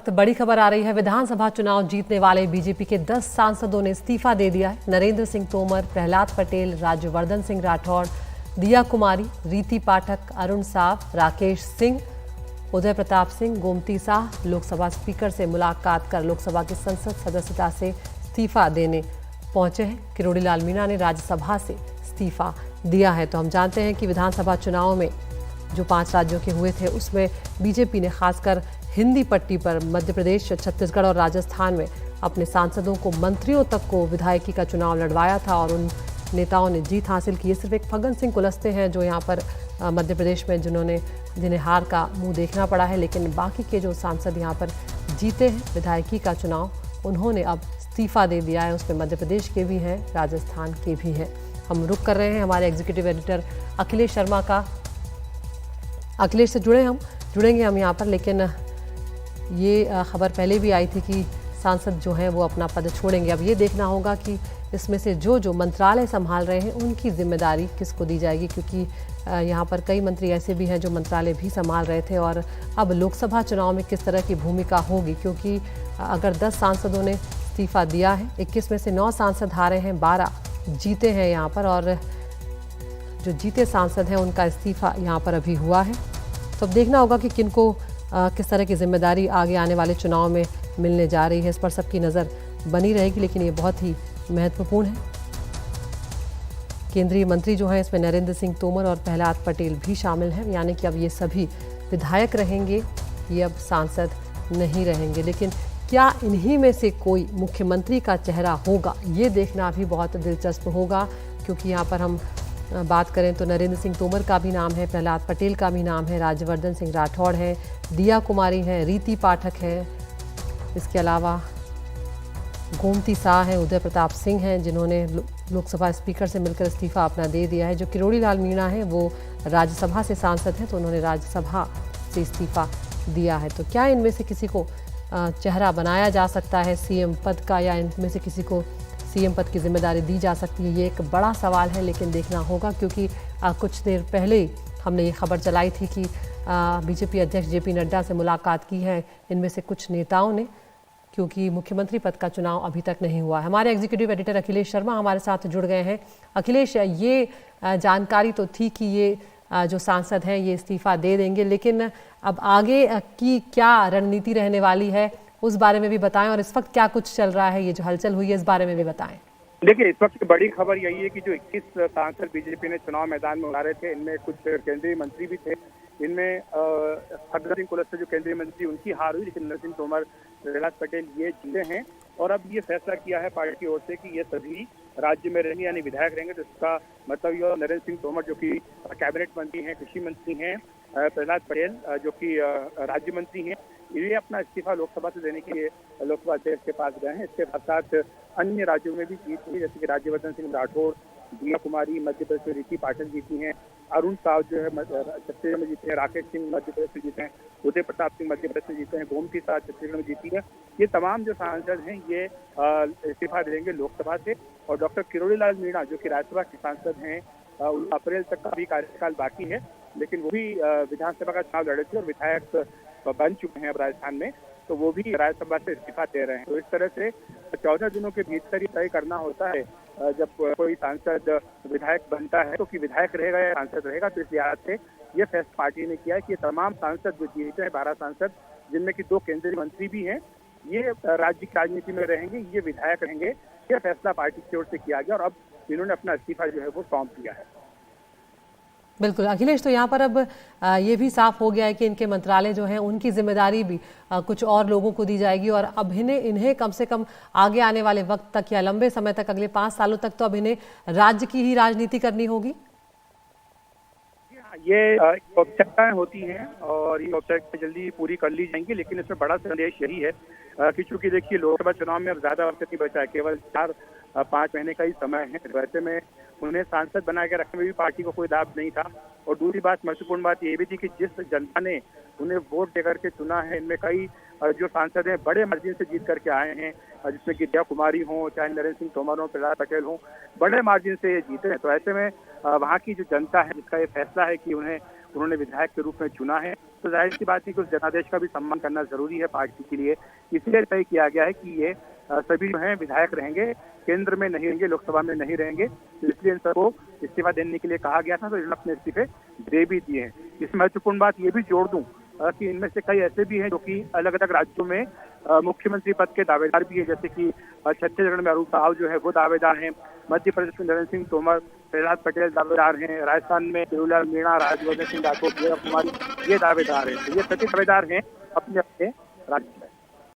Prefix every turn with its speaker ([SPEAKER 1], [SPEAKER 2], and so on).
[SPEAKER 1] तो बड़ी खबर आ रही है। विधानसभा चुनाव जीतने वाले बीजेपी के 10 सांसदों ने इस्तीफा दे दिया है। नरेंद्र सिंह तोमर, प्रहलाद पटेल, राज्यवर्धन सिंह राठौड़, दिया कुमारी, रीति पाठक, अरुण साव, राकेश सिंह, उदय प्रताप सिंह, गोमती साह लोकसभा स्पीकर से मुलाकात कर लोकसभा की संसद सदस्यता से इस्तीफा देने पहुंचे हैं। किरोड़ी लाल मीणा ने राज्यसभा से इस्तीफा दिया है। तो हम जानते हैं कि विधानसभा चुनाव में जो 5 राज्यों के हुए थे उसमें बीजेपी ने खासकर हिंदी पट्टी पर मध्य प्रदेश, छत्तीसगढ़ और राजस्थान में अपने सांसदों को, मंत्रियों तक को विधायकी का चुनाव लड़वाया था और उन नेताओं ने जीत हासिल की। सिर्फ एक फग्गन सिंह कुलस्ते हैं जो यहाँ पर मध्य प्रदेश में जिन्हें हार का मुंह देखना पड़ा है, लेकिन बाकी के जो सांसद यहाँ पर जीते हैं विधायकी का चुनाव, उन्होंने अब इस्तीफा दे दिया है। उसमें मध्य प्रदेश के भी हैं, राजस्थान के भी हैं। हम रुक कर रहे हैं हमारे एग्जीक्यूटिव एडिटर अखिलेश शर्मा का। अखिलेश से जुड़ेंगे हम यहाँ पर, लेकिन ये खबर पहले भी आई थी कि सांसद जो हैं वो अपना पद छोड़ेंगे। अब ये देखना होगा कि इसमें से जो मंत्रालय संभाल रहे हैं उनकी जिम्मेदारी किसको दी जाएगी, क्योंकि यहाँ पर कई मंत्री ऐसे भी हैं जो मंत्रालय भी संभाल रहे थे। और अब लोकसभा चुनाव में किस तरह की भूमिका होगी, क्योंकि अगर 10 सांसदों ने इस्तीफा दिया है, 21 में से 9 सांसद हारे हैं, 12 जीते हैं यहाँ पर, और जो जीते सांसद हैं उनका इस्तीफा यहाँ पर अभी हुआ है। तो अब देखना होगा कि किनको किस तरह की जिम्मेदारी आगे आने वाले चुनाव में मिलने जा रही है। इस पर सबकी नज़र बनी रहेगी, लेकिन ये बहुत ही महत्वपूर्ण है। केंद्रीय मंत्री जो हैं इसमें नरेंद्र सिंह तोमर और प्रहलाद पटेल भी शामिल हैं, यानी कि अब ये सभी विधायक रहेंगे, ये अब सांसद नहीं रहेंगे। लेकिन क्या इन्हीं में से कोई मुख्यमंत्री का चेहरा होगा, ये देखना भी बहुत दिलचस्प होगा, क्योंकि यहाँ पर हम बात करें तो नरेंद्र सिंह तोमर का भी नाम है, प्रहलाद पटेल का भी नाम है, राज्यवर्धन सिंह राठौड़ है, दिया कुमारी है, रीति पाठक है, इसके अलावा गोमती साह है, उदय प्रताप सिंह हैं जिन्होंने लोकसभा स्पीकर से मिलकर इस्तीफा अपना दे दिया है। जो किरोड़ी लाल मीणा है वो राज्यसभा से सांसद हैं, तो उन्होंने राज्यसभा से इस्तीफा दिया है। तो क्या इनमें से किसी को चेहरा बनाया जा सकता है सीएम पद का, या इनमें से किसी को सीएम पद की जिम्मेदारी दी जा सकती है, ये एक बड़ा सवाल है। लेकिन देखना होगा, क्योंकि कुछ देर पहले हमने ये खबर चलाई थी कि बीजेपी अध्यक्ष जेपी नड्डा से मुलाकात की है इनमें से कुछ नेताओं ने, क्योंकि मुख्यमंत्री पद का चुनाव अभी तक नहीं हुआ है। हमारे एग्जीक्यूटिव एडिटर अखिलेश शर्मा हमारे साथ जुड़ गए हैं। अखिलेश, ये जानकारी तो थी कि ये जो सांसद हैं ये इस्तीफा दे देंगे, लेकिन अब आगे की क्या रणनीति रहने वाली है उस बारे में भी बताएं, और इस वक्त क्या कुछ चल रहा है, ये जो हलचल हुई है इस बारे में भी बताएं।
[SPEAKER 2] देखिए, इस वक्त बड़ी खबर यही है कि जो 21 सांसद बीजेपी ने चुनाव मैदान में उतारे थे, इनमें कुछ केंद्रीय मंत्री भी थे। इनमें फग्गन सिंह कुलस्ते जो केंद्रीय मंत्री, उनकी हार हुई, लेकिन नरेंद्र सिंह तोमर, प्रहलाद पटेल ये जीते हैं। और अब ये फैसला किया है पार्टी की ओर से कि ये सभी राज्य में रहेंगे, यानी विधायक रहेंगे। तो इसका मतलब ये नरेंद्र सिंह तोमर जो कि कैबिनेट मंत्री हैं, कृषि मंत्री हैं, प्रहलाद पटेल जो कि राज्य मंत्री हैं, ये अपना इस्तीफा लोकसभा से देने के लिए लोकसभा अध्यक्ष के पास गए हैं। इसके साथ अन्य राज्यों में भी जीत हुई, जैसे कि राज्यवर्धन सिंह राठौड़, दिया कुमारी मध्य प्रदेश में, रीति पाठक जीती हैं, अरुण साव जो है छत्तीसगढ़ में जीते हैं, राकेश सिंह मध्य प्रदेश में जीते हैं, उदय प्रताप सिंह मध्य प्रदेश में जीते हैं, गोमती साह छत्तीसगढ़ में जीती है। ये तमाम जो सांसद हैं ये इस्तीफा देंगे लोकसभा से। और डॉक्टर किरोड़ी लाल मीणा जो कि राज्यसभा के सांसद हैं, अप्रैल तक का भी कार्यकाल बाकी है, लेकिन वो भी विधानसभा का चुनाव लड़े थे और विधायक बन चुके हैं अब राजस्थान में, तो वो भी राज्यसभा से इस्तीफा दे रहे हैं। तो इस तरह से 14 दिनों के भीतर ही तय करना होता है जब कोई सांसद विधायक बनता है, तो कि विधायक रहेगा या सांसद रहेगा। तो इस लिहाज से ये फैसला पार्टी ने किया है कि तमाम सांसद जो जीते हैं, 12 सांसद जिनमें कि 2 केंद्रीय मंत्री भी हैं, ये राज्य की राजनीति में रहेंगे, ये विधायक रहेंगे। ये फैसला पार्टी की ओर से किया गया और अब इन्होंने अपना इस्तीफा जो है वो सौंप दिया है।
[SPEAKER 1] बिल्कुल अखिलेश, तो यहाँ पर अब ये भी साफ हो गया है कि इनके मंत्रालय जो हैं उनकी जिम्मेदारी भी कुछ और लोगों को दी जाएगी, और अब इन्हें कम से कम आगे आने वाले वक्त तक या लंबे समय तक, अगले 5 सालों तक तो अब इन्हें राज्य की ही राजनीति करनी होगी।
[SPEAKER 2] ये औपचारिकताएं होती हैं और ये औपचारिकताएं जल्दी पूरी कर ली जाएंगी, लेकिन इसमें बड़ा संदेश यही है कि चूंकि देखिए लोकसभा चुनाव में अब ज्यादा वक्त नहीं बचा है, केवल 4-5 महीने का ही समय है। वैसे में उन्हें सांसद बना के रखने में भी पार्टी को कोई दाव नहीं था। और दूसरी बात, महत्वपूर्ण बात ये भी थी कि जिस जनता ने उन्हें वोट देकर के चुना है, इनमें कई जो सांसद हैं बड़े मार्जिन से जीत करके आए हैं, जिसमें कि दिया कुमारी हो, चाहे नरेंद्र सिंह तोमर हो, प्रहलाद पटेल हो, बड़े मार्जिन से ये जीते हैं। तो ऐसे में वहाँ की जो जनता है जिसका ये फैसला है कि उन्हें उन्होंने विधायक के रूप में चुना है, तो जाहिर सी बात है कि उस जनादेश का भी सम्मान करना जरूरी है पार्टी के लिए। इसलिए तय किया गया है कि ये सभी जो हैं विधायक रहेंगे, केंद्र में नहीं रहेंगे, लोकसभा में नहीं रहेंगे, इसलिए इन सबको इस्तीफा देने के लिए कहा गया था, तो इन्होंने अपने इस्तीफे दे भी दिए हैं। इसमें महत्वपूर्ण बात ये भी जोड़ दूं कि इनमें से कई ऐसे भी हैं जो कि अलग अलग राज्यों में मुख्यमंत्री पद के दावेदार भी है, जैसे कि छत्तीसगढ़ में अरुण साव जो है वो दावेदार हैं, मध्य प्रदेश में नरेंद्र सिंह तोमर, प्रहलाद पटेल दावेदार हैं, राजस्थान में देवलाल मीणा, राजवर्धन सिंह राठौर, दिया कुमारी ये दावेदार हैं। तो ये सभी दावेदार हैं अपने अपने राज्य में।